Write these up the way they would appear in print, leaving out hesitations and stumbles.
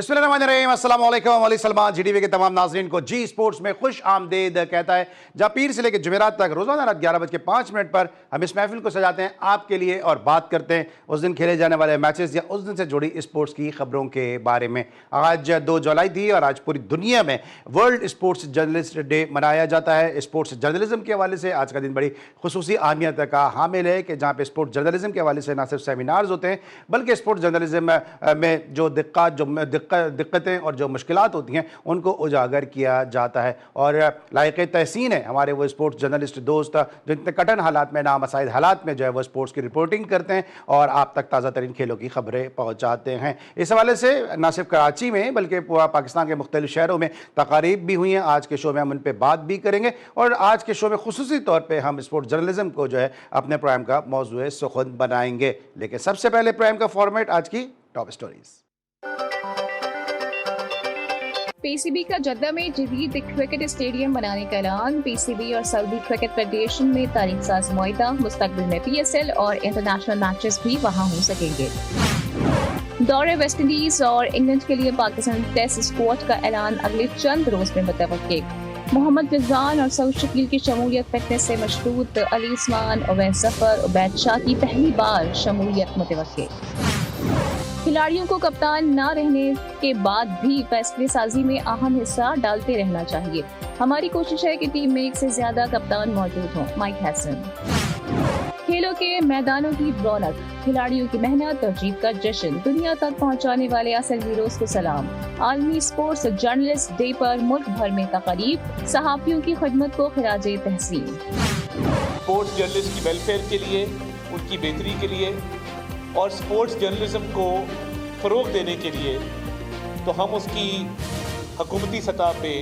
बिस्मिल्लाहिर्रहमानिर्रहीम, अस्सलाम वालेकुम। अली सलमान जीटीवी के तमाम नाज़रीन को जी स्पोर्ट्स में खुश आमदीद कहता है, जहाँ पीर से लेकर जुमेरात तक रोज़ाना रात 11:05 पर हम इस महफिल को सजाते हैं आपके लिए और बात करते हैं उस दिन खेले जाने वाले मैचेस या उस दिन से जुड़ी स्पोर्ट्स की खबरों के बारे में। आज 2 जुलाई थी और आज पूरी दुनिया में वर्ल्ड स्पोर्ट्स जर्नलिस्ट डे मनाया जाता है। स्पोर्ट्स जर्नलिज्म के हवाले से आज का दिन बड़ी खुसूसी अहमियत का हामिल है कि जहाँ पे स्पोर्ट्स जर्नलिज्म के हवाले से न सिर्फ सेमिनार्स होते हैं बल्कि स्पोर्ट्स जर्नलिज्म में जो दिक्कतें और जो मुश्किलात होती हैं उनको उजागर किया जाता है। और लायक तहसीन है हमारे वो स्पोर्ट्स जर्नलिस्ट दोस्त जो इतने कठिन हालात में, नामसाइद हालात में जो है वो स्पोर्ट्स की रिपोर्टिंग करते हैं और आप तक ताज़ा तरीन खेलों की खबरें पहुँचाते हैं। इस हवाले से न सिर्फ कराची में बल्कि पूरा पाकिस्तान के मुख्तलिफ शहरों में तकारीब भी हुई हैं। आज के शो में हम उन पर बात भी करेंगे और आज के शो में खुसूसी तौर पर हम स्पोर्ट्स जर्नलिज्म को जो है अपने प्रोग्राम का मौजूद सुखुन बनाएंगे। लेकिन सबसे पहले प्रोग्राम का फॉर्मेट आज की टॉप स्टोरीज। पीसीबी का जद्दा में जदीद क्रिकेट स्टेडियम बनाने का ऐलान। पीसीबी और सऊदी क्रिकेट फेडरेशन में तारीख साज मुआहिदा। मुस्तकबिल में पीएसएल और इंटरनेशनल मैचेस भी वहां हो सकेंगे। दौरे वेस्टइंडीज और इंग्लैंड के लिए पाकिस्तान टेस्ट स्क्वाड का ऐलान अगले चंद रोज में मुतवक्किल। मोहम्मद रिजवान और सऊद शकील की शमूलियत फिटनेस से मशरूत। अली उस्मान, उवैस जफर, उबैद शाह की पहली बार शमूलियत मुतवक्किल। खिलाड़ियों को कप्तान न रहने के बाद भी फैसले साजी में अहम हिस्सा डालते रहना चाहिए। हमारी कोशिश है कि टीम में एक से ज्यादा कप्तान मौजूद हों। Mic Hesson. खेलों के मैदानों की रौनक, खिलाड़ियों की मेहनत और जीत का जश्न, दुनिया तक पहुंचाने वाले असल हीरोज को सलाम। आलमी स्पोर्ट्स जर्नलिस्ट डे पर मुल्क भर में तकरीब, सहाफियों की खिदमत को खिराजे तहसीन। स्पोर्ट्स जर्नलिस्ट की वेलफेयर के लिए, उनकी बेहतरी के लिए और स्पोर्ट्स जर्नलिज्म को फ़रोग़ देने के लिए तो हम उसकी हुकूमती सतह पे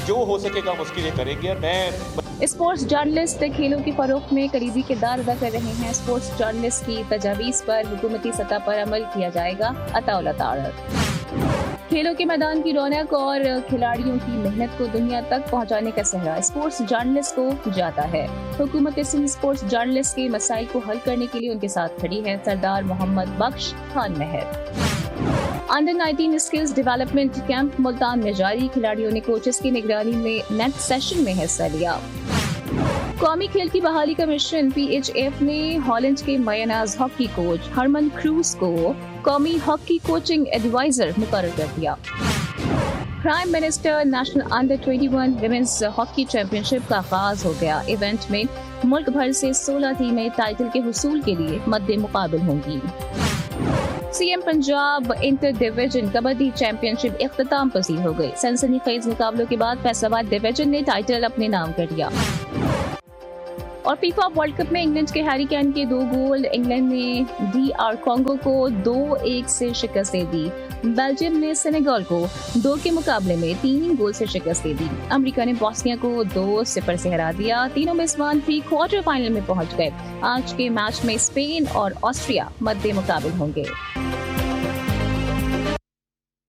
जो हो सकेगा हम उसके लिए करेंगे। मैं स्पोर्ट्स जर्नलिस्ट खेलों के फ़रोग़ में करीबी किरदार अदा कर रहे हैं। स्पोर्ट्स जर्नलिस्ट की तजावीज़ पर हुकूमती सतह पर अमल किया जाएगा। अताउल्लाह तारक। खेलों के मैदान की रौनक और खिलाड़ियों की मेहनत को दुनिया तक पहुंचाने का सहरा स्पोर्ट्स जर्नलिस्ट को जाता है। हुकूमत सिंध स्पोर्ट्स जर्नलिस्ट के मसाइल को हल करने के लिए उनके साथ खड़ी है। Sardar Mohammad Bakhsh Khan Mahar. Under 19 skills development camp Multan में जारी, खिलाड़ियों ने कोचेस की निगरानी में नेट सेशन में हिस्सा लिया। कौमी खेल की बहाली का मिशन, पीएचएफ ने हॉलैंड के मायनाज हॉकी कोच हरमन क्रूज को कौमी हॉकी कोचिंग एडवाइजर मुकर्रर कर दिया। Prime minister national under 21 women's hockey championship का आगाज हो गया। इवेंट में मुल्क भर से 16 टीमें टाइटल के हुसूल के लिए मद्दे मुकाबिल होंगी। CM Punjab inter division kabaddi championship इख्तिताम पसीर हो गई। सनसनीखेज मुकाबलों के बाद फैसलाबाद डिवीजन ने टाइटल अपने नाम कर लिया। और फीफा वर्ल्ड कप में इंग्लैंड के हैरी केन के 2 गोल, इंग्लैंड ने डीआर कॉन्गो को 2-1 से शिकस्त दे दी। बेल्जियम ने सेनेगल को 2 के मुकाबले में 3 गोल से शिकस्त दे दी। अमेरिका ने बॉस्निया को 2-0 से हरा दिया। तीनों मेजबान प्री क्वार्टर फाइनल में पहुंच गए। आज के मैच में स्पेन और ऑस्ट्रिया मद्दे मुकाबिल होंगे।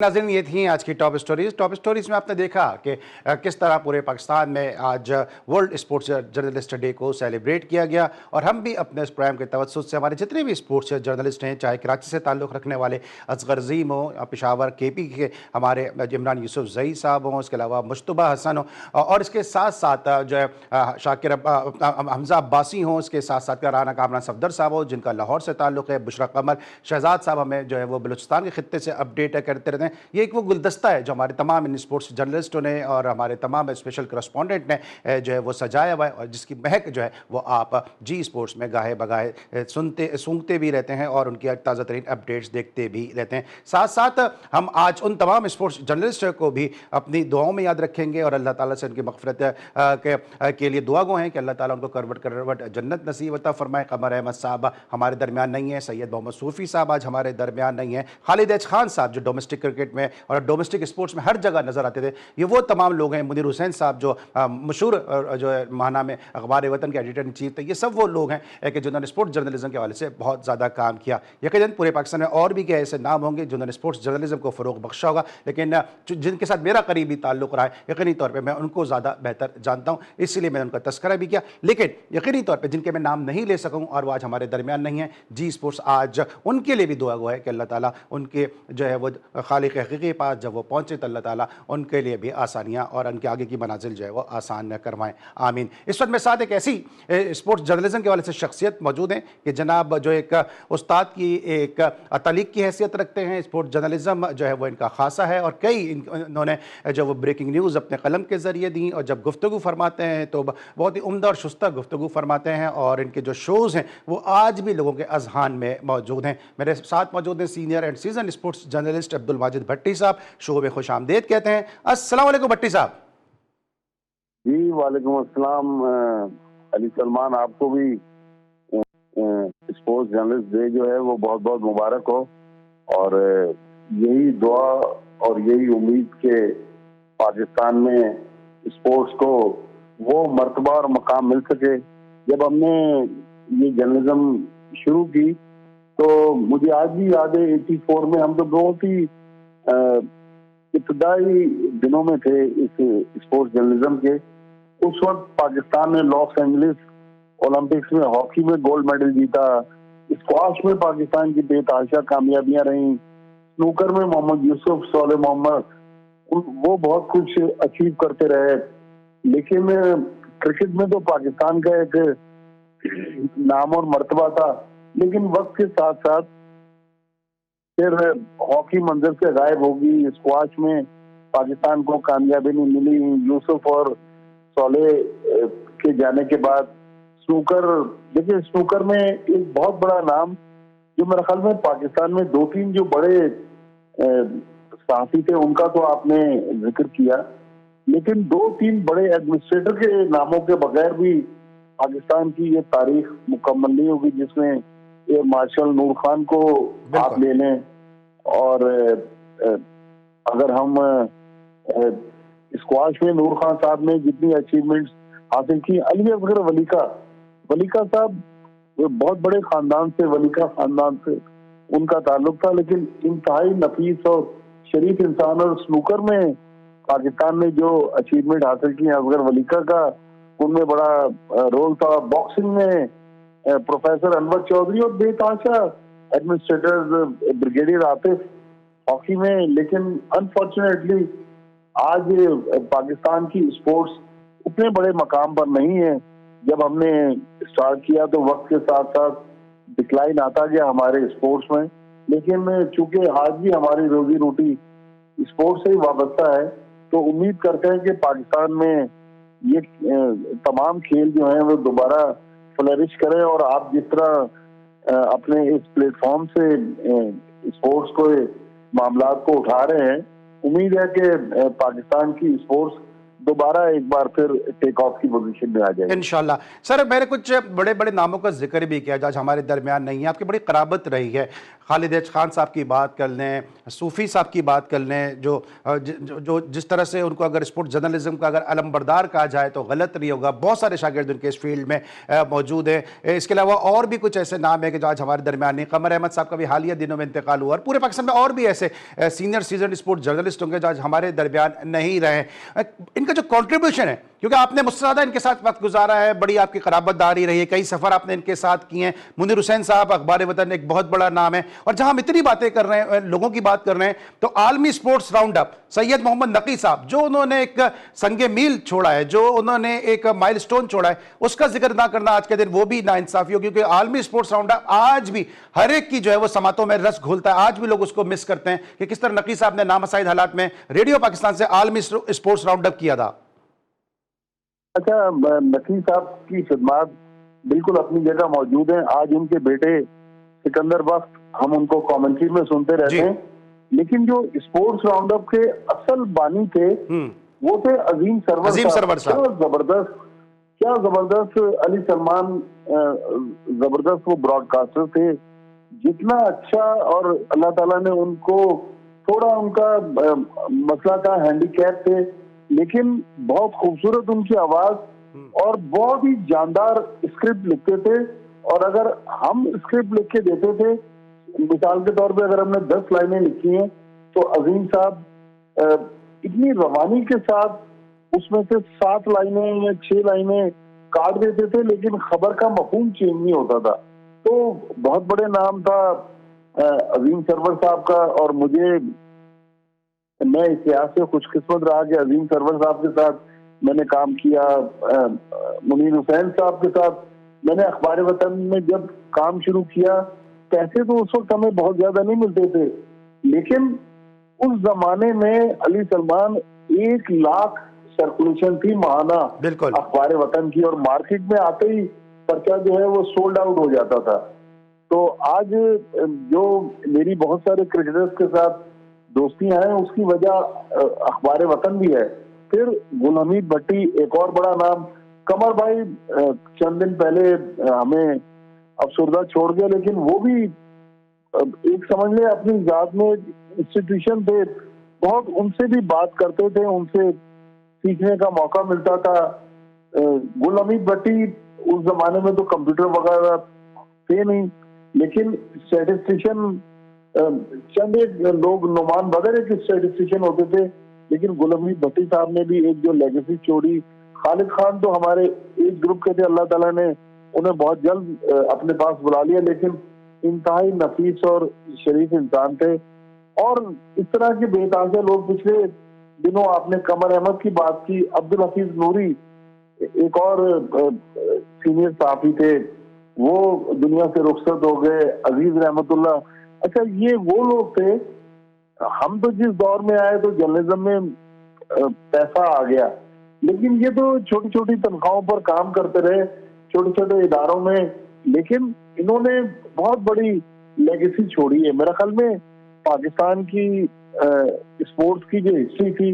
नाज़रीन, ये थी आज की टॉप स्टोरीज। टॉप स्टोरीज में आपने देखा कि किस तरह पूरे पाकिस्तान में आज वर्ल्ड स्पोर्ट्स जर्नलिस्ट डे को सेलिब्रेट किया गया और हम भी अपने इस प्रोग्राम के तवज्जुह से हमारे जितने भी स्पोर्ट्स जर्नलिस्ट हैं, चाहे कराची से ताल्लुक़ रखने वाले असगर अज़ीम हो, पेशावर केपी के हमारे इमरान यूसुफ जई साहब हों, इसके अलावा मुश्तबा हसन हो और इसके साथ साथ जो है शाकिर हमजा अब्बासी हों, इसके साथ साथ राना कामरान सफदर साहब हो जिनका लाहौर से ताल्लुक़ है, बुशरा कमर शहजाद साहब हमें जो है वो बलूचिस्तान के खित्ते से अपडेट करते रहते हैं। ये एक वो गुलदस्ता है जो हमारे तमाम इन स्पोर्ट्स जर्नलिस्टों ने और हमारे तमाम स्पेशल करस्पॉन्डेंट ने जो है वो सजाया हुआ है और जिसकी महक जो है वो आप जी स्पोर्ट्स में गाहे बगाहे सूंघते भी रहते हैं और उनकी ताज़ा तरीन अपडेट्स देखते भी रहते हैं। साथ साथ हम आज उन तमाम स्पोर्ट्स जर्नलिस्ट को भी अपनी दुआओं में याद रखेंगे और अल्लाह ताला से उनकी मग़फ़िरत के लिए दुआ गो हैं कि अल्लाह ताला उनको करवट जन्नत नसीब अता फरमाए। कमर अहमद साहब हमारे दरमियान नहीं है, सैयद मोहम्मद सूफ़ी साहब आज हमारे दरमियान नहीं है, खालिद एच खान साहब जो डोमेस्टिक क्रिकेट में और डोमेस्टिक स्पोर्ट्स में हर जगह नजर आते थे, ये वो तमाम लोग हैं। मुनीर हुसैन साहब जो मशहूर जो है महानामे अखबार वतन के एडिटर इन चीफ थे, ये सब वो लोग हैं कि जिन्होंने स्पोर्ट्स जर्नलिज्म के हवाले से बहुत ज़्यादा काम किया। यकीनन पूरे पाकिस्तान में और भी क्या ऐसे नाम होंगे जिन्होंने स्पोर्ट्स जर्नलिज्म को फ़रोग़ बख्शा होगा, लेकिन जिनके साथ मेरा करीबी ताल्लुक़ रहा है यकीनी तौर पर मैं उनको ज़्यादा बेहतर जानता हूँ, इसलिए मैंने उनका तस्करा भी किया। लेकिन यकीनी तौर पर जिनके मैं नाम नहीं ले सकूँ और वो आज हमारे दरमियान नहीं है, जी स्पोर्ट्स आज उनके लिए भी दुआ गो है कि अल्लाह ताला उनके जो है वो खाली तारीख हकीकी के पास जब वो पहुँचे तो अल्लाह ताला उनके लिए भी आसानियाँ और उनके आगे की मनाजिल जो है वो आसान करवाएँ, आमीन। इस वक्त मेरे साथ एक ऐसी स्पोर्ट्स जर्नलिज्म के वाले से शख्सियत मौजूद हैं कि जनाब जो एक उस्ताद की एक तलीक की हैसियत रखते हैं। स्पोर्ट्स जर्नलिज्म जो है वो इनका खासा है और कई इन्होंने जो वो ब्रेकिंग न्यूज़ अपने कलम के ज़रिए दी और जब गुफ्तगू फरमाते हैं तो बहुत ही उम्दा और शुस्ता गुफ्तगू फरमाते हैं और इनके जो शोज़ हैं वो आज भी लोगों के अजहान में मौजूद हैं। मेरे साथ मौजूद हैं senior and season sports journalist Abdul Majid Bhatti sahab. Show में खुश आमदेद कहते हैं। अस्सलाम वालेकुम भट्टी साहब। जी वालेकुम अस्सलाम। अली सलमान, आपको भी स्पोर्ट्स जर्नलिस्ट डे जो है वो बहुत बहुत मुबारक हो और यही दुआ और यही उम्मीद के पाकिस्तान में स्पोर्ट्स को वो मर्तबा और मकाम मिल सके। जब हमने ये जर्नलिज्म शुरू की तो मुझे आज भी याद है 84 में हम तो बहुत ही इब्तदाई दिनों में थे इस स्पोर्ट्स जर्नलिज्म के। उस वक्त पाकिस्तान ने लॉस एंजलिस ओलंपिक्स में हॉकी में गोल्ड मेडल जीता, स्क्वाश में पाकिस्तान की बेतहाशा कामयाबियां रहीं, स्नूकर में मोहम्मद यूसुफ, सोले मोहम्मद, वो बहुत कुछ अचीव करते रहे। लेकिन क्रिकेट में तो पाकिस्तान का एक नाम और मर्तबा था, लेकिन वक्त के साथ साथ फिर हॉकी मंजर से गायब होगी। स्क्वाश में पाकिस्तान को कामयाबी नहीं मिली। यूसुफ और सोले के जाने के बाद स्नूकर, देखिए स्नूकर में एक बहुत बड़ा नाम जो मेरे ख्याल में पाकिस्तान में 2-3 जो बड़े साथी थे उनका तो आपने जिक्र किया, लेकिन 2-3 बड़े एडमिनिस्ट्रेटर के नामों के बगैर भी पाकिस्तान की ये तारीख मुकम्मल नहीं होगी, जिसमें एयर मार्शल नूर खान को आप ले लें और अगर हम स्क्वाश में नूर खान साहब ने जितनी अचीवमेंट्स हासिल की, अली असगर वलीका साहब बहुत बड़े खानदान से, वलीका खानदान से उनका ताल्लुक था, लेकिन इंतहाई नफीस और शरीफ इंसान। और स्नूकर में पाकिस्तान ने जो अचीवमेंट हासिल की असगर वलीका का उनमें बड़ा रोल था। बॉक्सिंग में प्रोफेसर अनवर चौधरी और बेतहाशा एडमिनिस्ट्रेटर ब्रिगेडियर आतिफ हॉकी में। लेकिन अनफॉर्चुनेटली आज पाकिस्तान की स्पोर्ट्स उतने बड़े मकाम पर नहीं है। जब हमने स्टार्ट किया तो वक्त के साथ साथ डिक्लाइन आता गया हमारे स्पोर्ट्स में, लेकिन चूंकि आज भी हमारी रोजी रोटी स्पोर्ट्स से ही वाबस्ता है तो उम्मीद करते हैं कि पाकिस्तान में ये तमाम खेल जो हैं वो दोबारा फ्लरिश करें। और आप जिस तरह अपने इस प्लेटफॉर्म से स्पोर्ट्स को मामलात को उठा रहे हैं, उम्मीद है कि पाकिस्तान की स्पोर्ट्स दोबारा एक बार फिर टेक ऑफ की पोजीशन में आ जाएगी इंशाल्लाह। सर, मैंने कुछ बड़े बड़े नामों का जिक्र भी किया जो आज हमारे दरमियान नहीं है, आपकी बड़ी कराबत रही है। खालिद एच खान साहब की बात कर लें, सूफ़ी साहब की बात कर लें, जो जिस तरह से उनको अगर स्पोर्ट्स जर्नलिज्म का अगर अलमबरदार कहा जाए तो गलत नहीं होगा। बहुत सारे शागिर्द उनके इस फील्ड में मौजूद हैं। इसके अलावा और भी कुछ ऐसे नाम है कि जो आज हमारे दरमियान नहीं। कमर अहमद साहब का भी हालिया दिनों में इंतकाल हुआ और पूरे पाकिस्तान में और भी ऐसे सीनियर सीजन स्पोर्ट्स जर्नलिस्ट होंगे जो आज हमारे दरमियान नहीं रहे। इनका जो कॉन्ट्रीब्यूशन है, क्योंकि आपने मुझसे ज़्यादा इनके साथ वक्त गुजारा है, बड़ी आपकी कराबतदारी रही है, कई सफ़र आपने इनके साथ किए हैं। मुनीर हुसैन साहब अखबार वतन एक बहुत बड़ा नाम है। और जहां हम इतनी बातें कर रहे हैं, लोगों की बात कर रहे हैं, तो आलमी sports round up Syed Mohammad Naqi साहब, जो उन्होंने एक संगे मील छोड़ा है, जो उन्होंने एक माइलस्टोन छोड़ा है, उसका जिक्र ना करना आज के दिन वो भी नाइंसाफी हो, क्योंकि आलमी स्पोर्ट्स राउंड अप आज भी हर एक की जो है वो समातों में रस घोलता है। आज भी लोग उसको मिस करते हैं कि किस तरह नकी साहब ने नामसाइद हालात में रेडियो पाकिस्तान से आलमी स्पोर्ट्स राउंड अप किया था। अच्छा, नकी साहब की खिदमत बिल्कुल अपनी जगह मौजूद हैं। आज उनके बेटे सिकंदर बख्त, हम उनको कमेंट्री में सुनते रहते हैं, लेकिन जो स्पोर्ट्स राउंड अप के असल बानी थे वो थे अजीम सरवर साहब। क्या जबरदस्त अली सलमान, जबरदस्त वो ब्रॉडकास्टर थे। जितना अच्छा, और अल्लाह ताला ने उनको थोड़ा उनका मसला था, हैंडीकैप थे, लेकिन बहुत खूबसूरत उनकी आवाज और बहुत ही जानदार स्क्रिप्ट लिखते थे। और अगर हम स्क्रिप्ट लिख के देते थे, मिसाल के तौर पे अगर हमने 10 लाइनें लिखी हैं तो अजीम साहब इतनी रवानी के साथ उसमें से 7 लाइनें या 6 लाइनें काट देते थे, लेकिन खबर का मफहूम चेंज नहीं होता था। तो बहुत बड़े नाम था अजीम सरवर साहब का। और मुझे मैं इस लिहाज से खुशकिस्मत रहा कि अजीम सरवर साहब के साथ मैंने काम किया, मुनीर हुसैन साहब के साथ मैंने अखबार वतन में जब काम शुरू किया। पैसे तो उस वक्त हमें बहुत ज्यादा नहीं मिलते थे, लेकिन उस जमाने में अली सलमान 1 लाख सर्कुलेशन थी महाना बिल्कुल अखबार वतन की, और मार्केट में आते ही पर्चा जो है वो सोल्ड आउट हो जाता था। तो आज जो मेरी बहुत सारे क्रिकेटर्स के साथ दोस्तियां हैं उसकी वजह अखबार वतन भी है। फिर गुलहमीद भट्टी एक और बड़ा नाम, कमर भाई चंद दिन पहले हमें अफसरदा छोड़ गए, लेकिन वो भी एक समझ ले अपनी जात में इंस्टीट्यूशन थे, बहुत उनसे भी बात करते थे, उनसे सीखने का मौका मिलता था। गुलहमीद भट्टी उस जमाने में तो कंप्यूटर वगैरह थे नहीं, लेकिन स्टैटिस्टिशियन चंद एक लोग, नुमान बदर एक स्टैटिस्टिशियन होते थे, लेकिन गुलहमीद भट्टी साहब ने भी एक जो लेगेसी छोड़ी। खालिद खान तो हमारे एज ग्रुप के थे, अल्लाह ताला ने उन्हें बहुत जल्द अपने पास बुला लिया, लेकिन इंतहाई नफीस और शरीफ इंसान थे। और इस तरह के बेताजा लोग, पिछले दिनों आपने कमर अहमद की बात की, अब्दुल हफीज नूरी एक और सीनियर साहबी थे, वो दुनिया से रुखसत हो गए, अजीज रहमतुल्लाह। अच्छा, ये वो लोग थे, हम तो जिस दौर में आए तो जर्नलिज्म में पैसा आ गया, लेकिन ये तो छोटी छोटी तनख्वाहों पर काम करते रहे छोटे छोटे इदारों में, लेकिन इन्होंने बहुत बड़ी लेगेसी छोड़ी है। मेरे ख्याल में पाकिस्तान की स्पोर्ट्स की जो हिस्ट्री थी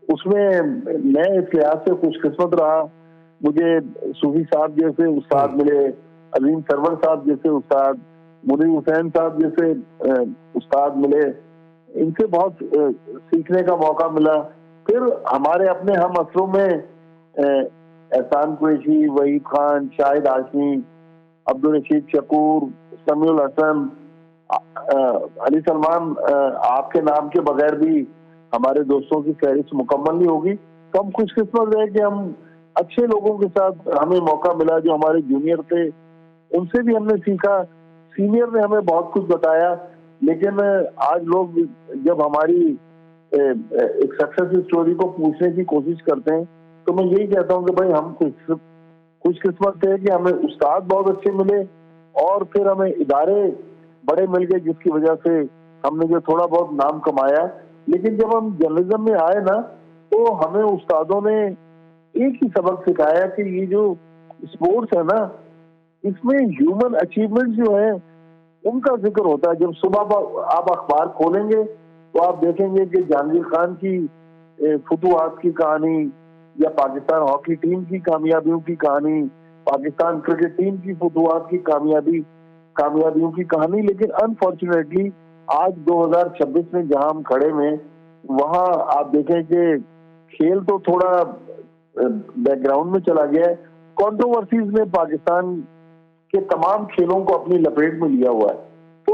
उसमें मैं इस लिहाज से खुशकिस्मत रहा, मुझे सूफी साहब जैसे उस्ताद मिले, अजीम सरवर साहब जैसे उस्ताद, मुनीर हुसैन साहब जैसे उस्ताद मिले, इनसे बहुत सीखने का मौका मिला। फिर हमारे अपने हम असरों में एहसान कुरैशी, वहीद खान, शाहिद हाशमी, अब्दुल रशीद शकूर, समीउल हसन, अली सलमान, आपके नाम के बगैर भी हमारे दोस्तों की फहरिस्त मुकम्मल नहीं होगी। तो हम खुशकिस्मत रहे कि हम अच्छे लोगों के साथ हमें मौका मिला, जो हमारे जूनियर थे उनसे भी हमने सीखा, सीनियर ने हमें बहुत कुछ बताया। लेकिन आज लोग जब हमारी एक सक्सेस स्टोरी को पूछने की कोशिश करते हैं तो मैं यही कहता हूँ कि भाई हम खुशकिस्मत थे कि हमें उस्ताद बहुत अच्छे मिले, और फिर हमें इदारे बड़े मिल गए जिसकी वजह से हमने जो थोड़ा बहुत नाम कमाया। लेकिन जब हम जर्नलिज्म में आए ना, तो हमें उस्तादों ने एक ही सबक सिखाया कि ये जो स्पोर्ट्स है ना, इसमें ह्यूमन अचीवमेंट जो है उनका जिक्र होता है। जब सुबह आप अखबार खोलेंगे तो आप देखेंगे कि जहांगीर खान की फुतुहात की कहानी, या पाकिस्तान हॉकी टीम की कामयाबियों की कहानी, पाकिस्तान क्रिकेट टीम की फुतुहात की कामयाबियों की कहानी। लेकिन अनफॉर्चुनेटली आज 2026 में जहां हम खड़े में, वहां आप देखें कि खेल तो थोड़ा बैकग्राउंड में चला गया है। कंट्रोवर्सीज ने पाकिस्तान के तमाम खेलों को अपनी लपेट में लिया हुआ है। तो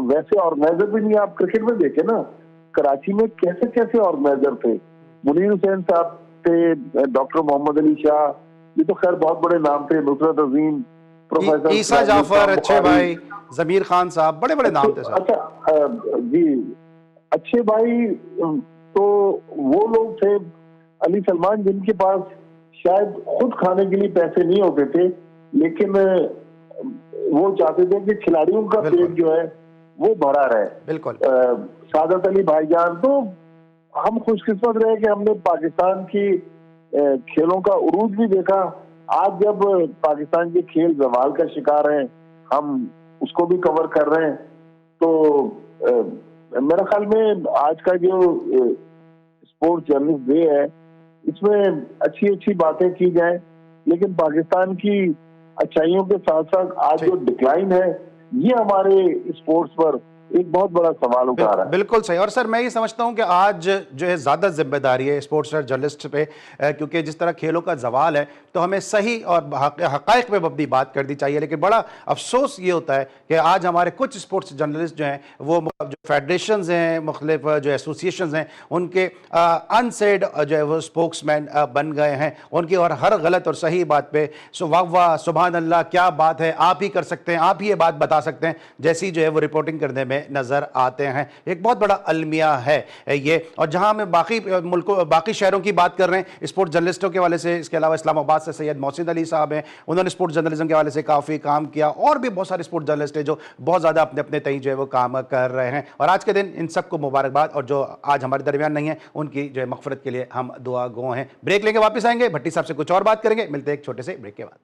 वैसे ऑर्गेनाइजर भी नहीं, आप क्रिकेट में देखे ना, कराची में कैसे कैसे ऑर्गेनाइजर थे, मुनीर हुसैन साहब थे, डॉक्टर मोहम्मद अली शाह, ये तो खैर बहुत बड़े नाम थे, नुसरत अजीम, प्रोफेसर ईसा जाफर, अच्छे भाई, जमीर खान साहब, बड़े बड़े नाम थे सर। अच्छा जी, अच्छे भाई तो वो लोग थे। अली सलमान जिनके पास शायद खुद खाने के लिए पैसे नहीं होते थे, लेकिन वो चाहते थे कि खिलाड़ियों का पेट जो है वो भरा रहे। बिल्कुल। सादत अली भाईजान, तो हम खुशकिस्मत रहे कि हमने पाकिस्तान की खेलों का उरूज भी देखा। आज जब पाकिस्तान के खेल जवाल का शिकार हैं, हम उसको भी कवर कर रहे हैं। तो मेरे ख्याल में आज का जो स्पोर्ट्स जर्नलिस्ट डे है, इसमें अच्छी अच्छी बातें की जाएं, लेकिन पाकिस्तान की अच्छाइयों के साथ साथ आज जो डिक्लाइन है, ये हमारे स्पोर्ट्स पर एक बहुत बड़ा सवाल उठा रहा है। बिल्कुल सही। और सर मैं ये समझता हूं कि आज जो है ज़्यादा जिम्मेदारी है स्पोर्ट्स जर्नलिस्ट पे, क्योंकि जिस तरह खेलों का जवाल है तो हमें सही और हक़ाइक़ पे अपनी बात करनी चाहिए। लेकिन बड़ा अफसोस ये होता है कि आज हमारे कुछ स्पोर्ट्स जर्नलिस्ट जो हैं, वो जो फेडरेशंस हैं, मुख्तलिफ जो एसोसिएशंस हैं, उनके अनसेड जो है वो स्पोक्समैन बन गए हैं उनकी, और हर गलत और सही बात पे वाह वाह सुभान अल्लाह क्या बात है, आप ही कर सकते हैं, आप ही ये बात बता सकते हैं, जैसी जो है वो रिपोर्टिंग करने में में नजर आते हैं। एक बहुत बड़ा अलमिया है ये। और जहां हम बाकी मुल्कों, बाकी शहरों की बात कर रहे हैं स्पोर्ट्स जर्नलिस्टों के हवाले से, इसके अलावा इस्लामाबाद से सैयद मोहसिन अली साहब हैं, उन्होंने स्पोर्ट्स जर्नलिज्म के हवाले से काफ़ी काम किया, और भी बहुत सारे स्पोर्ट्स जर्नलिस्ट हैं जो बहुत ज़्यादा अपने अपने तय जो है वो काम कर रहे हैं। और आज के दिन इन सबको मुबारकबाद, और जो आज हमारे दरमियान नहीं है उनकी जो है मगफरत के लिए हम दुआ गो हैं। ब्रेक लेके वापस आएंगे, भट्टी साहब से कुछ और बात करेंगे। मिलते हैं एक छोटे से ब्रेक के बाद।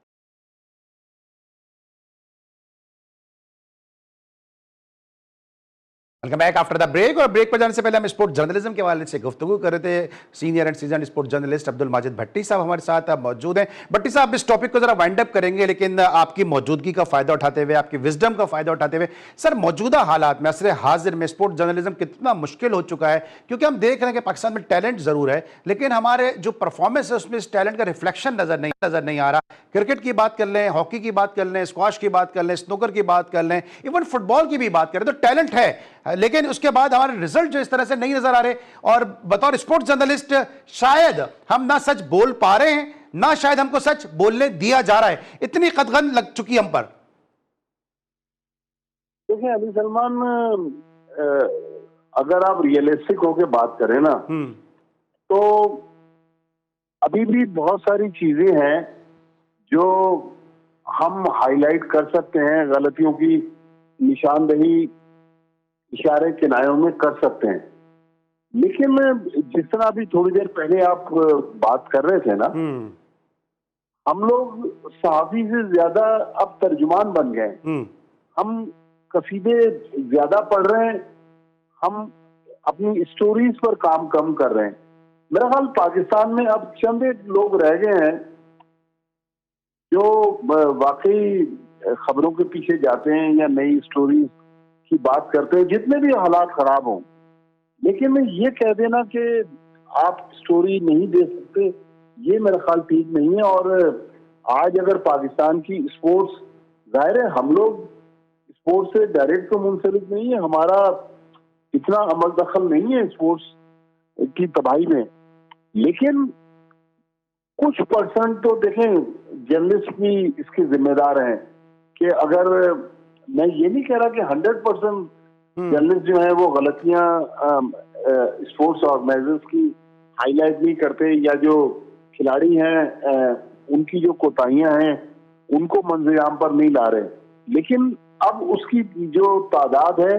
Welcome back after the break. और ब्रेक पर जाने से पहले हम स्पोर्ट्स जर्नलिज्म के हवाले से गुफ्तगू कर रहे थे। Senior and season sports journalist Abdul Majid Bhatti sahab हमारे साथ मौजूद हैं। भट्टी साहब, इस टॉपिक को जरा वाइंड अप करेंगे, लेकिन आपकी मौजूदगी का फायदा उठाते हुए, आपकी विजडम का फायदा उठाते हुए, सर मौजूदा हालात में असरे हाजिर में स्पोर्ट्स जर्नलिज्म कितना मुश्किल हो चुका है? क्योंकि हम देख रहे हैं कि पाकिस्तान में टैलेंट जरूर है, लेकिन हमारे जो परफॉर्मेंस है उसमें इस टैलेंट का रिफ्लेक्शन नजर नहीं आ रहा। क्रिकेट की बात कर लें, हॉकी की बात कर लें, स्क्वाश की बात कर लें, स्नूकर की बात कर लें, इवन फुटबॉल की भी बात करें तो टैलेंट है, लेकिन उसके बाद हमारे रिजल्ट जो इस तरह से नहीं नजर आ रहे। और बतौर स्पोर्ट्स जर्नलिस्ट शायद हम ना सच बोल पा रहे हैं, ना शायद हमको सच बोलने दिया जा रहा है। इतनी कदगन लग चुकी हम पर। देखिए अली सलमान, अगर आप रियलिस्टिक होकर बात करें ना, तो अभी भी बहुत सारी चीजें हैं जो हम हाईलाइट कर सकते हैं, गलतियों की निशानदेही इशारे किनारों में कर सकते हैं। लेकिन जिस तरह अभी थोड़ी देर पहले आप बात कर रहे थे ना, हम लोग सहाफी से ज्यादा अब तर्जुमान बन गए। हम कसीदे ज्यादा पढ़ रहे हैं, हम अपनी स्टोरीज पर काम कम कर रहे हैं। मेरा ख्याल पाकिस्तान में अब चंद एक लोग रह गए हैं जो वाकई खबरों के पीछे जाते हैं या नई स्टोरीज की बात करते हैं, जितने भी हालात खराब हों। लेकिन ये कह देना कि आप स्टोरी नहीं दे सकते, ये मेरा ख्याल ठीक नहीं है। और आज अगर पाकिस्तान की स्पोर्ट्स, जाहिर है हम लोग स्पोर्ट्स से डायरेक्ट तो मुंसलिक नहीं है, हमारा इतना अमल दखल नहीं है स्पोर्ट्स की तबाही में, लेकिन कुछ परसेंट तो देखें जर्नलिस्ट भी इसके जिम्मेदार हैं। कि अगर मैं ये नहीं कह रहा कि 100% जर्नलिस्ट जो है वो गलतियां स्पोर्ट्स ऑर्गेनाइजर्स की हाईलाइट नहीं करते, या जो खिलाड़ी हैं उनकी जो कोताहियां हैं उनको मंजर-ए-आम पर नहीं ला रहे, लेकिन अब उसकी जो तादाद है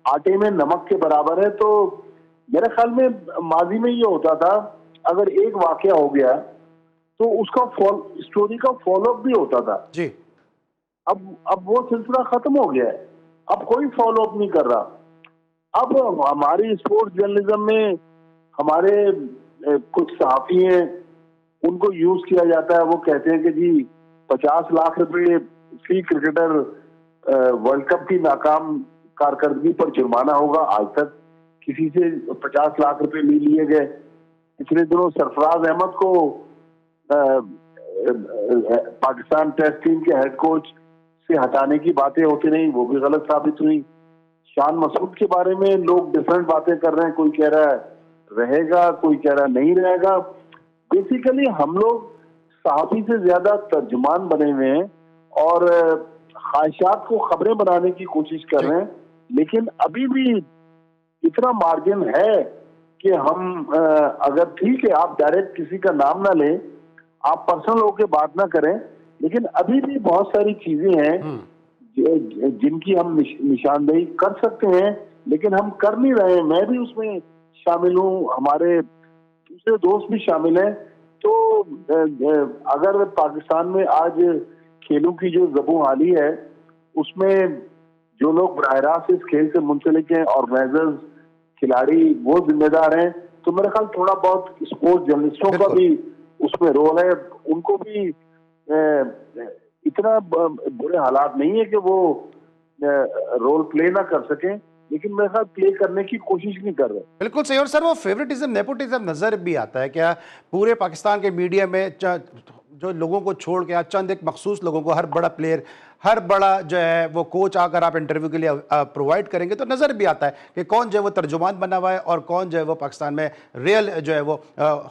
आटे में नमक के बराबर है। तो मेरे ख्याल में माजी में ये होता था, अगर एक वाकया हो गया तो उसका स्टोरी का फॉलोअप भी होता था जी। अब वो सिलसिला खत्म हो गया है, अब कोई फॉलोअप नहीं कर रहा। अब हमारी स्पोर्ट्स जर्नलिज्म में हमारे कुछ सहाफी हैं, उनको यूज किया जाता है। वो कहते हैं कि जी 50 लाख रुपए फी क्रिकेटर वर्ल्ड कप की नाकाम कारकर्दगी पर जुर्माना होगा। आज तक किसी से 50 लाख रुपए नहीं लिए गए। पिछले दिनों सरफराज अहमद को पाकिस्तान टेस्ट टीम के हेड कोच से हटाने की बातें होती रही, वो भी गलत साबित हुई। शान मसूद के बारे में लोग डिफरेंट बातें कर रहे हैं, कोई कह रहा है रहेगा, कोई कह रहा नहीं रहेगा। बेसिकली हम लोग सहाफी से ज्यादा तर्जुमान बने हुए हैं और ख्वाहिशात को खबरें बनाने की कोशिश कर रहे हैं, लेकिन अभी भी इतना मार्जिन है कि हम अगर ठीक है आप डायरेक्ट किसी का नाम ना लें, आप पर्सनल होकर बात ना करें, लेकिन अभी भी बहुत सारी चीजें हैं जिनकी हम निशानदेही कर सकते हैं, लेकिन हम कर नहीं रहे हैं। मैं भी उसमें शामिल हूँ, हमारे दूसरे दोस्त भी शामिल हैं। तो अगर पाकिस्तान में आज खेलों की जो ज़बू हाली है, उसमें जो लोग बराह रास्त इस खेल से मुंसलिक हैं, ऑर्गेनाइजर्स, खिलाड़ी, वो जिम्मेदार हैं, तो मेरा ख्याल थोड़ा बहुत स्पोर्ट्स जर्नलिस्टों का भी उसमें रोल है। उनको भी इतना बुरे हालात नहीं है कि वो रोल प्ले ना कर सकें, लेकिन मेरे ख्याल प्ले करने की कोशिश नहीं कर रहे। बिल्कुल सही। और सर वो फेवरेटिज्म, नेपोटिज्म नजर भी आता है क्या पूरे पाकिस्तान के मीडिया में? जो लोगों को छोड़ के आज चंद एक मखसूस लोगों को, हर बड़ा प्लेयर, हर बड़ा जो है वो कोच आकर आप इंटरव्यू के लिए प्रोवाइड करेंगे तो नज़र भी आता है कि कौन जो है वो तर्जुमान बना हुआ है और कौन जो है वो पाकिस्तान में रियल जो है वो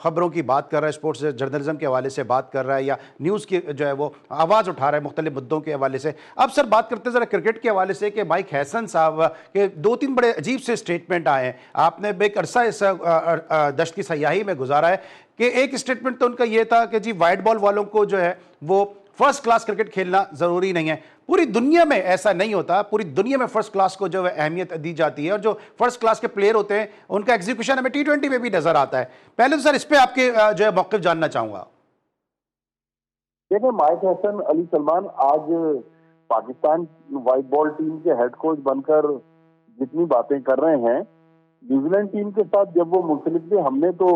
खबरों की बात कर रहा है, स्पोर्ट्स जर्नलिज्म के हवाले से बात कर रहा है या न्यूज़ की जो है वो आवाज़ उठा रहा है मुख्तलिफ मुद्दों के हवाले से। अब सर बात करते हैं ज़रा क्रिकेट के हवाले से कि माइक हैसन साहब के 2-3 बड़े अजीब से स्टेटमेंट आए हैं। आपने एक अरसा इस दश्त की सयाही में गुजारा है कि एक स्टेटमेंट तो उनका यह था कि जी वाइट बॉल वालों को जो है वो फर्स्ट क्लास क्रिकेट खेलना ज़रूरी नहीं है। पूरी दुनिया में ऐसा नहीं होता, पूरी दुनिया में फर्स्ट क्लास को जो है अहमियत दी जाती है और जो फर्स्ट क्लास के प्लेयर होते हैं उनका एग्जीक्यूशन हमें T20 में भी नजर आता है। पहले तो सर इस पे आपके जो है मौक़िफ़ जानना चाहूंगा। देखिए, माइक हसन अली सलमान आज पाकिस्तान व्हाइट बॉल टीम के हेड कोच बनकर जितनी बातें कर रहे हैं, न्यूजीलैंड टीम के साथ जब वो मुंसलिक थे हमने तो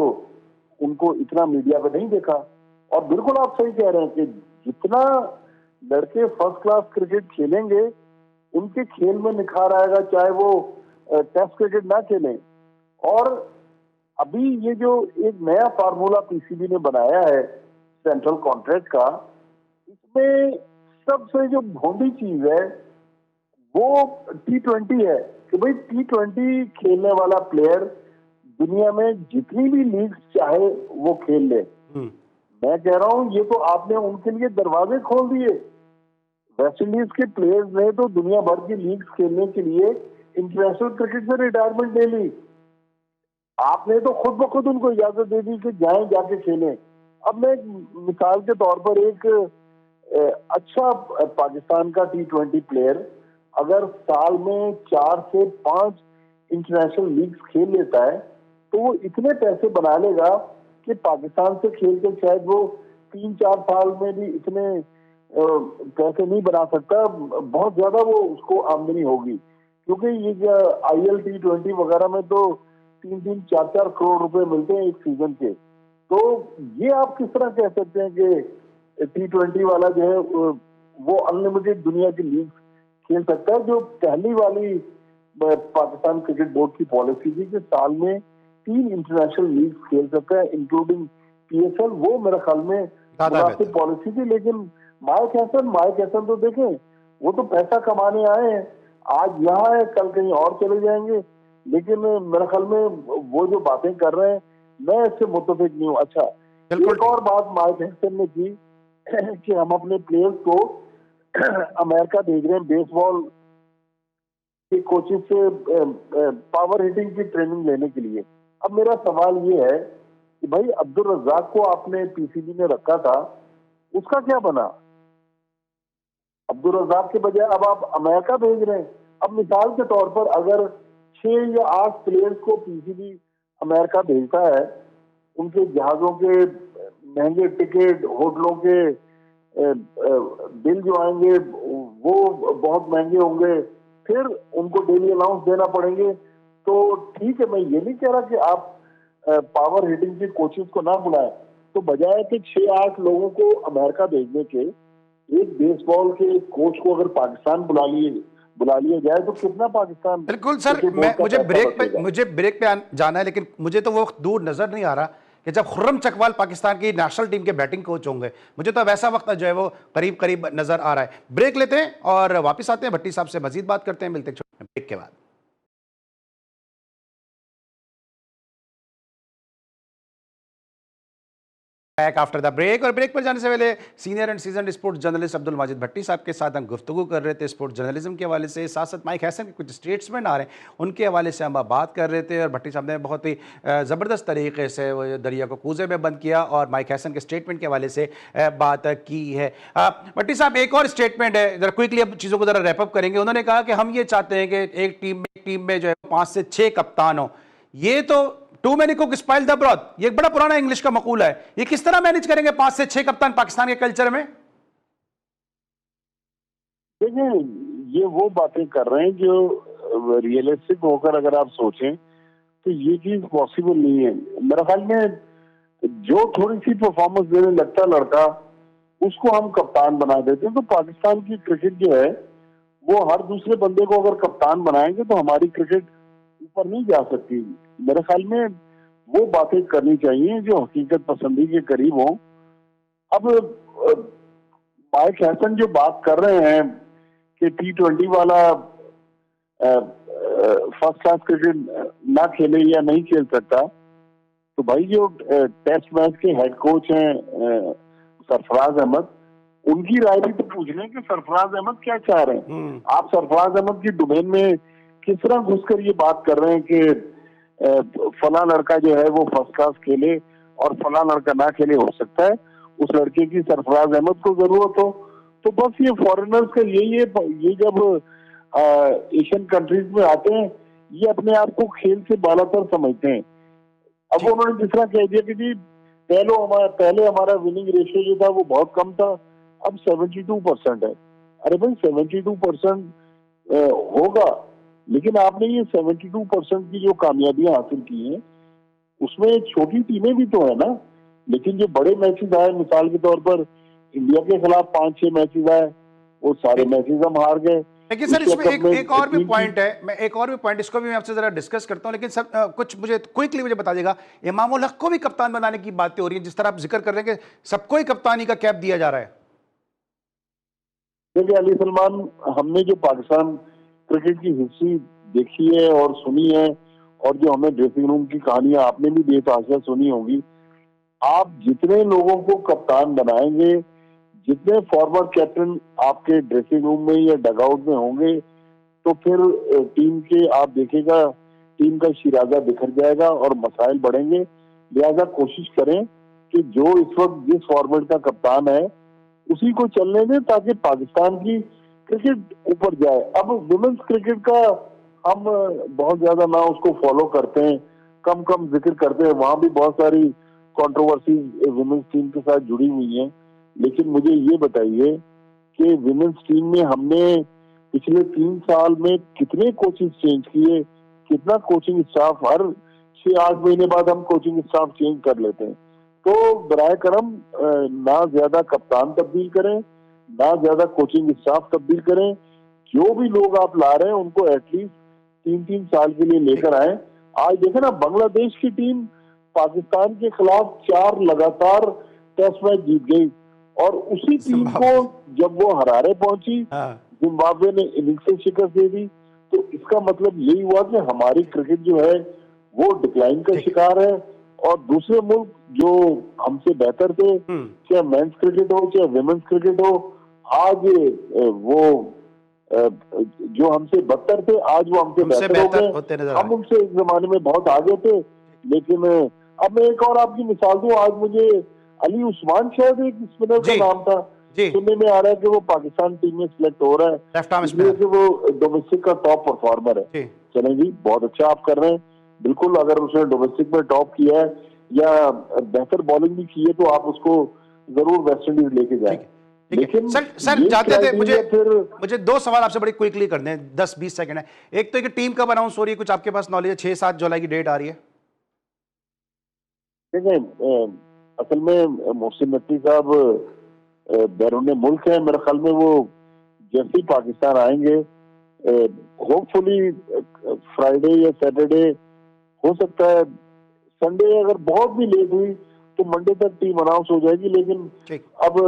उनको इतना मीडिया पे नहीं देखा। और बिल्कुल आप सही कह रहे हैं कि जितना लड़के फर्स्ट क्लास क्रिकेट खेलेंगे उनके खेल में निखार आएगा, चाहे वो टेस्ट क्रिकेट ना खेलें। और अभी ये जो एक नया फार्मूला पीसीबी ने बनाया है सेंट्रल कॉन्ट्रैक्ट का, इसमें सबसे जो भोंडी चीज है वो T20 है कि भाई T20 खेलने वाला प्लेयर दुनिया में जितनी भी लीग चाहे वो खेल ले। मैं कह रहा हूं ये तो आपने उनके लिए दरवाजे खोल दिए। वेस्ट इंडीज के प्लेयर्स ने तो दुनिया भर की लीग खेलने के लिए इंटरनेशनल क्रिकेट से रिटायरमेंट ले ली। आपने तो खुद ब खुद उनको इजाजत दे दी कि जाएं जाके खेलें। अब मैं मिसाल के तौर पर एक अच्छा पाकिस्तान का T20 प्लेयर अगर साल में 4 से 5 इंटरनेशनल लीग्स खेल लेता है तो वो इतने पैसे बना लेगा कि पाकिस्तान से खेल के शायद वो 3-4 साल में भी इतने पैसे नहीं बना सकता। बहुत ज्यादा वो उसको आमदनी होगी, क्योंकि ये IL T20 वगैरह में तो 3-3, 4-4 करोड़ रुपए मिलते हैं एक सीजन के। तो ये आप किस तरह कह सकते हैं कि T20 वाला जो है वो अनलिमिटेड दुनिया की लीग खेल सकता है? जो पहली वाली पाकिस्तान क्रिकेट बोर्ड की पॉलिसी थी कि साल में 3 इंटरनेशनल लीग खेल सकता है इंक्लूडिंग PSL, वो मेरे ख्याल में मुनासिब पॉलिसी थी। लेकिन माइक हैसन तो देखें, वो तो पैसा कमाने आए हैं, आज यहाँ है कल कहीं और चले जाएंगे। लेकिन मेरे ख्याल में वो जो बातें कर रहे हैं मैं इससे मुत्तफिक नहीं हूँ। अच्छा, एक और बात माइक हैसन ने की कि हम अपने प्लेयर्स को अमेरिका भेज रहे हैं बेसबॉल के कोचेस से पावर हिटिंग की ट्रेनिंग लेने के लिए। अब मेरा सवाल ये है कि भाई अब्दुल रज्जाक को आपने पीसीबी में रखा था, उसका क्या बना? अब्दुल रज्जाक के बजाय अब आप अमेरिका भेज रहे हैं। अब मिसाल के तौर पर अगर 6 या 8 प्लेयर्स को पीसीबी अमेरिका भेजता है, उनके जहाजों के महंगे टिकट, होटलों के बिल जो आएंगे वो बहुत महंगे होंगे, फिर उनको डेली अलाउंस देना पड़ेंगे। तो ठीक है, मैं ये नहीं कह रहा कि आप पावर हिटिंग के कोचेस को ना बुलाएं, तो बजाय कि 6-8 लोगों को अमेरिका भेजने के एक बेसबॉल के कोच को अगर पाकिस्तान बुला लिया जाए तो कितना पाकिस्तान। बिल्कुल सर, मुझे ब्रेक पे जाना है, लेकिन मुझे तो वो वक्त दूर नजर नहीं आ रहा कि जब खुर्रम चकवाल पाकिस्तान की नेशनल टीम के बैटिंग कोच होंगे। मुझे तो वैसा वक्त जो है वो करीब करीब नजर आ रहा है। ब्रेक लेते हैं और वापस आते हैं, भट्टी साहब से मजीद बात करते हैं। मिलते हैं ब्रेक के बाद। Back after the break. और ब्रेक पर जाने से पहले senior and season sports journalist Abdul Majid Bhatti sahab के साथ हम गुफ्तगू कर रहे थे स्पोर्ट्स जर्नलिज्म के हवाले से। साथ साथ माइक हैसन के कुछ स्टेट्समेंट आ रहे हैं, उनके हवाले से हम बात कर रहे थे। और भट्टी साहब ने बहुत ही ज़बरदस्त तरीके से वो दरिया को कूजे में बंद किया और माइक हैसन के स्टेटमेंट के हवाले से बात की है। भट्टी साहब, एक और स्टेटमेंट है, जरा क्विकली अब चीज़ों को ज़रा रैपअप करेंगे। उन्होंने कहा कि हम ये चाहते हैं कि एक टीम में जो है 5 से 6 कप्तान हो। ये तो too many cook spoil the broth, ये बड़ा पुराना इंग्लिश का मकूल है। ये किस तरह मैनेज करेंगे 5 से 6 कप्तान पाकिस्तान के कल्चर में? देखिए, ये वो बातें कर रहे हैं जो रियलिस्टिक होकर अगर आप सोचें तो ये चीज पॉसिबल नहीं है। मेरे ख्याल में जो थोड़ी सी परफॉर्मेंस देने लगता लड़का, उसको हम कप्तान बना देते हैं। तो पाकिस्तान की क्रिकेट जो है वो हर दूसरे बंदे को अगर कप्तान बनाएंगे तो हमारी क्रिकेट ऊपर नहीं जा सकती। मेरे ख्याल में वो बातें करनी चाहिए जो हकीकत पसंदी के करीब हो। अब माइक हैसन जो बात कर रहे हैं कि T20 वाला फर्स्ट क्लास क्रिकेट ना खेले या नहीं खेल सकता, तो भाई जो टेस्ट मैच के हेड कोच हैं सरफराज अहमद, उनकी राय भी तो पूछ लें कि सरफराज अहमद क्या चाह रहे हैं। आप सरफराज अहमद की डोमेन में किस तरह घुसकर ये बात कर रहे हैं कि फला लड़का जो है वो फर्स्ट क्लास खेले और फला लड़का ना खेले। हो सकता है उस लड़के की सरफराज अहमद को जरूरत हो। तो बस ये फॉरेनर्स का यही है, ये जब एशियन कंट्रीज में आते हैं ये अपने आप को खेल से बालातर समझते हैं। अब उन्होंने जिस तरह कह दिया कि जी पहले हमारा विनिंग रेशियो जो था वो बहुत कम था, अब 72% है। अरे भाई 72% होगा, लेकिन आपने ये 72% की जो कामयाबियां हासिल की हैं उसमें छोटी टीमें भी तो है ना। लेकिन जो बड़े मैचेस आए, मिसाल के तौर पर इंडिया के खिलाफ 5-6 मैचेस आए, वो सारे मैचेस हम हार गए। लेकिन सर इसमें एक और भी पॉइंट है, मैं एक और भी पॉइंट इसको भी मैं आपसे जरा डिस्कस करता हूं, लेकिन सब कुछ मुझे क्विकली मुझे बता देगा, इमामुल हक को भी कप्तान बनाने की बातें हो रही हैं, जिस तरह आप जिक्र कर रहे हैं कि सबको ही कप्तानी का कैप दिया जा रहा है। देखिए अली सलमान, हमने जो पाकिस्तान क्रिकेट की हिस्ट्री देखी है और सुनी है, और जो हमें ड्रेसिंग रूम की कहानियां आपने भी बेतहाशा सुनी होगी, आप जितने लोगों को कप्तान बनाएंगे, जितने फॉरवर्ड कैप्टन आपके ड्रेसिंग रूम में या डगआउट में होंगे, तो फिर टीम के आप देखेगा टीम का शिराजा बिखर जाएगा और मसाइल बढ़ेंगे। लिहाजा कोशिश करें कि जो इस वक्त जिस फॉर्मेट का कप्तान है उसी को चलने दें, ताकि पाकिस्तान की क्रिकेट ऊपर जाए। अब वुमेन्स क्रिकेट का हम बहुत ज्यादा ना उसको फॉलो करते हैं, कम कम जिक्र करते हैं, वहां भी बहुत सारी कंट्रोवर्सीज वुमेन्स टीम के साथ जुड़ी हुई हैं। लेकिन मुझे ये बताइए कि विमेंस टीम में हमने पिछले 3 साल में कितने कोचिंग चेंज किए, कितना कोचिंग स्टाफ, हर 6-8 महीने बाद हम कोचिंग स्टाफ चेंज कर लेते हैं। तो बराए करम ना ज्यादा कप्तान तब्दील करें, ना ज्यादा कोचिंग स्टाफ तब्दील करें। जो भी लोग आप ला रहे हैं उनको एटलीस्ट 3-3 साल के लिए लेकर आए। आज देखें ना, बांग्लादेश की टीम पाकिस्तान के खिलाफ 4 लगातार टेस्ट मैच जीत गई, और उसी टीम को जब वो हरारे पहुंची जिम्बाब्वे ने इनिंग्स से शिकस्त दे दी। तो इसका मतलब यही हुआ कि हमारी क्रिकेट जो है वो डिक्लाइन का शिकार है, और दूसरे मुल्क जो हमसे बेहतर थे, चाहे मेंस क्रिकेट हो चाहे वुमेन्स क्रिकेट हो, आज वो जो हमसे बदतर थे आज वो हमसे बेहतर हो गए। हम उनसे एक जमाने में बहुत आगे थे। लेकिन अब मैं एक और आपकी मिसाल दूं, आज मुझे अली उस्मान शायद एक स्पिनर का नाम था, सुनने में आ रहा है कि वो पाकिस्तान टीम में सिलेक्ट हो रहा है, इसलिए कि वो डोमेस्टिक का टॉप परफॉर्मर है। चलें जी, बहुत अच्छा आप कर रहे हैं। बिल्कुल, अगर उसने डोमेस्टिक में टॉप किया है या बेहतर बॉलिंग भी की है तो आप उसको जरूर वेस्ट इंडीज लेके जाए। लेकिन सर जाते थे, मुझे 2 सवाल आपसे बड़ी क्विकली कर दें, 10-20 सेकंड है। एक तो टीम कब अनाउंस हो रही है, कुछ आपके पास नॉलेज है? 6-7 जुलाई की डेट आ रही है। देखिए, असल में मोहसिन नकवी साहब बैरून मुल्क है, मेरे ख्याल में वो जैसे ही पाकिस्तान आएंगे, होपफुली फ्राइडे या सैटरडे, हो सकता है संडे, अगर बहुत भी लेट हुई तो मंडे तक टीम अनाउंस हो जाएगी। लेकिन अब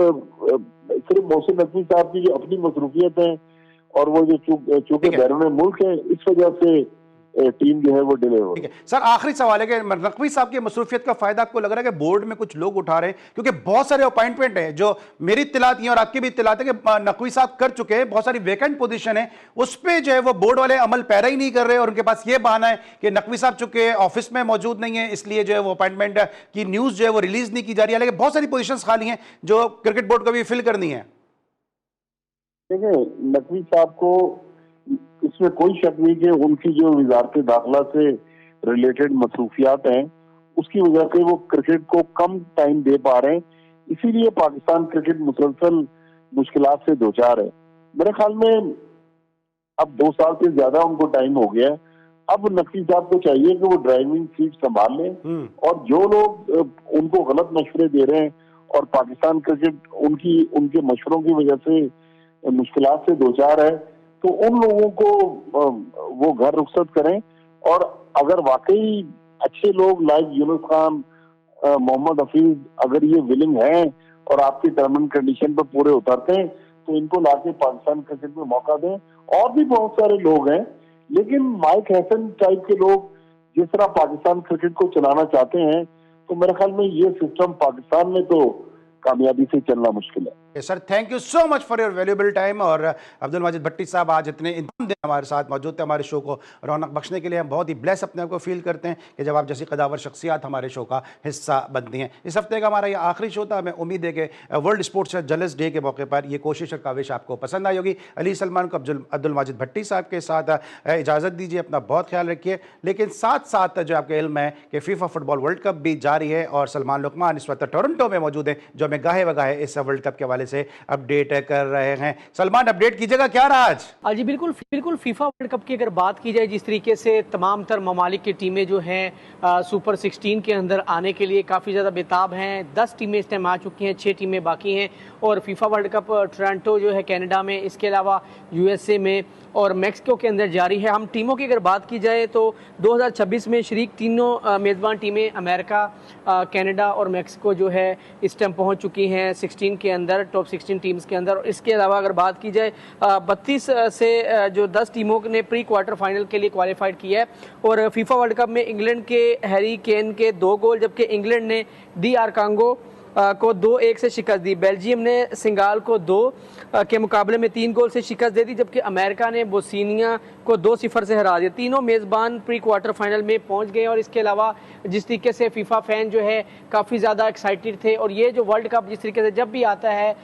सिर्फ मोहसिन नकवी साहब की जो अपनी मसरूफियत है और वो जो चूंकि बैरून मुल्क है, इस वजह से टीम जो है वो डिले हो रही है। सर आखिरी सवाल है कि नकवी साहब की मसरूफियत का फायदा आपको लग रहा है कि बोर्ड में कुछ लोग उठा रहे हैं, क्योंकि बहुत सारे अपॉइंटमेंट हैं जो मेरी इत्तलात और आपकी भी इत्तलात है कि नकवी साहब कर चुके हैं, बहुत सारी वैकेंट पोजीशन है, उस पर जो है वो बोर्ड वाले अमल पैरा ही नहीं कर रहे, और उनके पास ये बहाना है कि नकवी साहब चुके ऑफिस में मौजूद नहीं है, इसलिए जो है वो अपॉइंटमेंट की न्यूज जो है वो रिलीज नहीं की जा रही है। लेकिन बहुत सारी पोजिशन खाली हैं जो क्रिकेट बोर्ड को भी फिल करनी है। देखिए, नकवी साहब को इसमें कोई शक नहीं कि उनकी जो वजारत दाखिला से रिलेटेड मसरूफियात हैं उसकी वजह से वो क्रिकेट को कम टाइम दे पा रहे हैं, इसीलिए पाकिस्तान क्रिकेट मुसलसल मुश्किलात से दो चार है। मेरे ख्याल में अब 2 साल से ज्यादा उनको टाइम हो गया है। अब नकवी साहब को चाहिए कि वो ड्राइविंग सीट संभाल लें, और जो लोग उनको गलत मशवरे दे रहे हैं और पाकिस्तान क्रिकेट उनके मशवरों की वजह से मुश्किलात से दो चार है, तो उन लोगों को वो घर रुखसत करें। और अगर वाकई अच्छे लोग लाइक यूनुस खान, मोहम्मद हफीज अगर ये विलिंग हैं और आपकी टर्म एंड कंडीशन पर पूरे उतरते हैं, तो इनको लाके पाकिस्तान क्रिकेट में मौका दें। और भी बहुत सारे लोग हैं, लेकिन माइक हैसन टाइप के लोग जिस तरह पाकिस्तान क्रिकेट को चलाना चाहते हैं, तो मेरे ख्याल में ये सिस्टम पाकिस्तान में तो कामयाबी से चलना मुश्किल है। Sir, thank you so much for your valuable time. और अब्दुल माजिद भट्टी साहब आज इतने इंतजाम दिन हमारे साथ मौजूद थे, हमारे शो को रौनक बख्शने के लिए। हम बहुत ही ब्लेस अपने आप को फील करते हैं कि जब आप जैसी कदावर शख्सियात हमारे शो का हिस्सा बनती हैं। इस हफ्ते का हमारा ये आखिरी शो था। हमें उम्मीद है कि वर्ल्ड स्पोर्ट्स जर्नलिस्ट डे के मौके पर ये कोशिश और काविश आपको पसंद आई होगी। अली सलमान को अब्दुल माजिद भट्टी साहब के साथ इजाज़त दीजिए। अपना बहुत ख्याल रखिए। लेकिन साथ साथ जो आपके इल्म है कि फीफा फुटबॉल वर्ल्ड कप भी जारी है और सलमान लुकमान इस वक्त टोरंटो में मौजूद हैं, जो हमें गाहे बगाहे इस वर्ल्ड कप के हवाले से अपडेट कर रहे हैं। सलमान, अपडेट कीजिएगा क्या रहा आज? जी बिल्कुल फीफा वर्ल्ड कप की अगर बात की जाए, जिस तरीके से तमाम तर ममालिक की टीमें जो हैं सुपर 16 के अंदर आने के लिए काफ़ी ज़्यादा बेताब हैं। 10 टीमें इस टाइम आ चुकी हैं, 6 टीमें बाकी हैं। और फीफा वर्ल्ड कप टोरंटो जो है कनाडा में, इसके अलावा यूएसए में और मैक्सिको के अंदर जारी है। हम टीमों की अगर बात की जाए तो 2026 में शरीक तीनों मेज़बान टीमें अमेरिका, कनाडा और मैक्सिको जो है इस टाइम पहुंच चुकी हैं 16 के अंदर, टॉप 16 टीम्स के अंदर। और इसके अलावा अगर बात की जाए 32 से जो 10 टीमों ने प्री क्वार्टर फाइनल के लिए क्वालिफाइड किया है। और फीफा वर्ल्ड कप में इंग्लैंड के हैरी केन के 2 गोल, जबकि इंग्लैंड ने DR कांगो को 2-1 से शिकस्त दी। बेल्जियम ने सिंगाल को 2 के मुकाबले में 3 गोल से शिकस्त दे दी, जबकि अमेरिका ने बोस्निया को 2-0 से हरा दिया। तीनों मेज़बान प्री क्वार्टर फाइनल में पहुंच गए। और इसके अलावा जिस तरीके से फीफा फैन जो है काफ़ी ज़्यादा एक्साइटेड थे। और ये जो वर्ल्ड कप जिस तरीके से जब भी आता है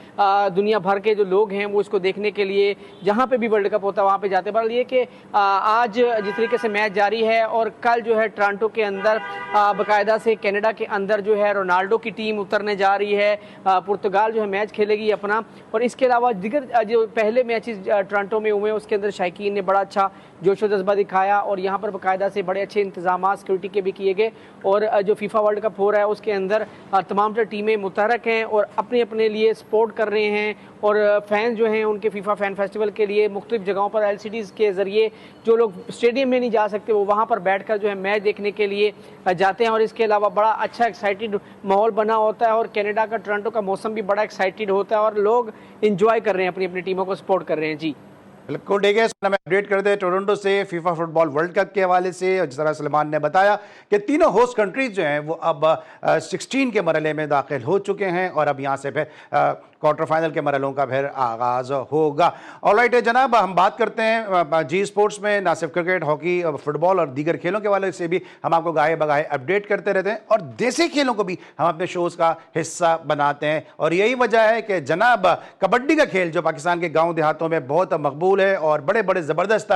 दुनिया भर के जो लोग हैं वो इसको देखने के लिए जहाँ पे भी वर्ल्ड कप होता है वहाँ पे जाते। पर ये कि आज जिस तरीके से मैच जारी है और कल जो है टोरंटो के अंदर बाकायदा से कनाडा के अंदर जो है रोनाल्डो की टीम उतरने जा रही है। पुर्तगाल जो है मैच खेलेगी अपना। और इसके अलावा दिगर जो पहले मैचेस टोरंटो में हुए उसके अंदर शायकीन ने बड़ा अच्छा जोश व जज्बा दिखाया और यहाँ पर बाकायदा से बड़े अच्छे इंतजाम सिक्योरिटी के भी किए गए। और जो फीफा वर्ल्ड कप हो रहा है उसके अंदर तमाम टीमें मुतहरक हैं और अपने अपने लिए सपोर्ट कर रहे हैं। और फैन जो हैं उनके फीफा फैन फेस्टिवल के लिए मुख्तलिफ जगहों पर LCDs के ज़रिए जो लोग स्टेडियम में नहीं जा सकते वो वहाँ पर बैठकर जो है मैच देखने के लिए जाते हैं। और इसके अलावा बड़ा अच्छा एक्साइटेड माहौल बना होता है और कनाडा का टोरंटो का मौसम भी बड़ा एक्साइटेड होता है और लोग इंजॉय कर रहे हैं, अपनी अपनी टीमों को सपोर्ट कर रहे हैं। जी बिल्कुल ठीक है। हमें अपडेट कर दे टोरंटो से फीफा फुटबॉल वर्ल्ड कप के हवाले से। और जिस तरह सलमान ने बताया कि तीनों होस्ट कंट्रीज जो हैं वो अब 16 के मरहले में दाखिल हो चुके हैं और अब यहाँ से फिर क्वार्टर फाइनल के मरहलों का फिर आगाज होगा। ऑलराइट जनाब, हम बात करते हैं जी स्पोर्ट्स में ना सिर्फ क्रिकेट, हॉकी, फुटबॉल और दीगर खेलों के वाले से भी हम आपको गाहे बगाहे अपडेट करते रहते हैं और देसी खेलों को भी हम अपने शोज़ का हिस्सा बनाते हैं। और यही वजह है कि जनाब कबड्डी का खेल जो पाकिस्तान के गाँव देहातों में बहुत मकबूल है और बड़े बड़े ज़बरदस्त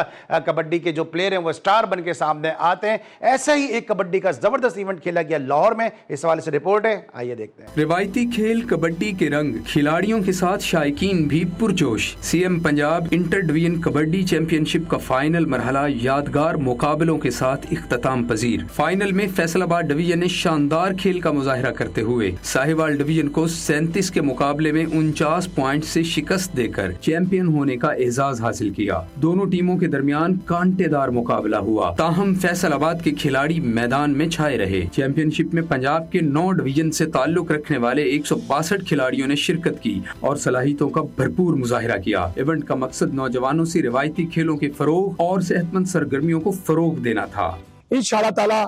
कबड्डी के जो प्लेयर हैं वो स्टार बन के सामने आते हैं। ऐसा ही एक कबड्डी का ज़बरदस्त इवेंट खेला गया लाहौर में। इस हवाले से रिपोर्ट है, आइए देखते हैं। रिवायती खेल कबड्डी के रंग खिलाड़ियों के साथ शायकीन भी पुरजोश। CM Punjab inter division kabaddi championship का फाइनल मरहला यादगार मुकाबलों के साथ इख्तिताम पजीर। फाइनल में फैसलाबाद डिवीजन ने शानदार खेल का मुजाहिरा करते हुए साहिवाल डिवीजन को 37 के मुकाबले में 49 पॉइंट से शिकस्त देकर चैंपियन होने का एजाज हासिल किया। दोनों टीमों के दरमियान कांटेदार मुकाबला हुआ, ताहम फैसलाबाद के खिलाड़ी मैदान में छाए रहे। चैंपियनशिप में पंजाब के 9 डिवीजन से ताल्लुक रखने वाले 162 खिलाड़ियों ने शिरकत की और सलाहियतों का भरपूर मुजाहिरा किया। इवेंट का मकसद नौजवानों से रिवायती खेलों के फरोग और सेहतमंद सरगर्मियों को फरोग देना था। इंशाअल्लाह ताला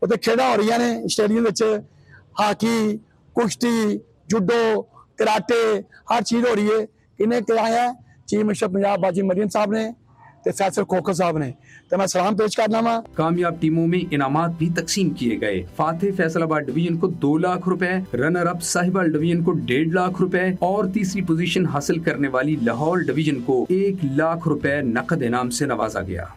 उते खेड़ा हो रही ने स्टेडियम विच, हाकी, कुश्ती, जुडो, कराटे, हर चीज हो रही है। इन्हें कराया चीफ मिनिस्टर पंजाब बाजी मरियम साहब ने ते फैसल खोखर साहब ने, तो मैं सलाम पेश करना वा। कामयाब टीमों में इनामात भी तकसीम किए गए। फातेह फैसलाबाद डिवीजन को 2 लाख रुपए, रनर अप साहिवाल डिवीजन को 1.5 लाख रुपए और तीसरी पोजीशन हासिल करने वाली लाहौर डिवीजन को 1 लाख रुपए नकद इनाम से नवाजा गया।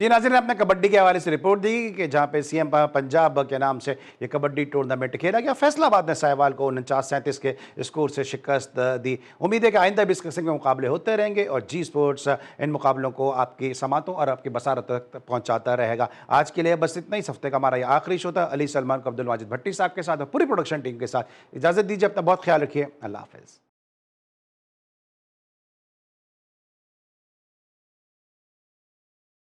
जी नाज़रीन, आपने कबड्डी के हवाले से रिपोर्ट दी कि जहाँ पे CM पंजाब के नाम से ये कबड्डी टूर्नामेंट खेला गया। फैसलाबाद ने साहिवाल को 49-37 के स्कोर से शिकस्त दी। उम्मीद है कि आइंदा भी इस किस्म के मुकाबले होते रहेंगे और जी स्पोर्ट्स इन मुकाबलों को आपकी समातों और आपकी बसारत तक पहुँचाता रहेगा। आज के लिए बस इतना ही। इस हफ्ते का हमारा ये आखिरी शो था। अली सलमान को अब्दुल माजिद भट्टी साहब के साथ और पूरी प्रोडक्शन टीम के साथ इजाज़त दीजिए। अपना बहुत ख्याल रखिए। अल्लाह हाफ़िज़।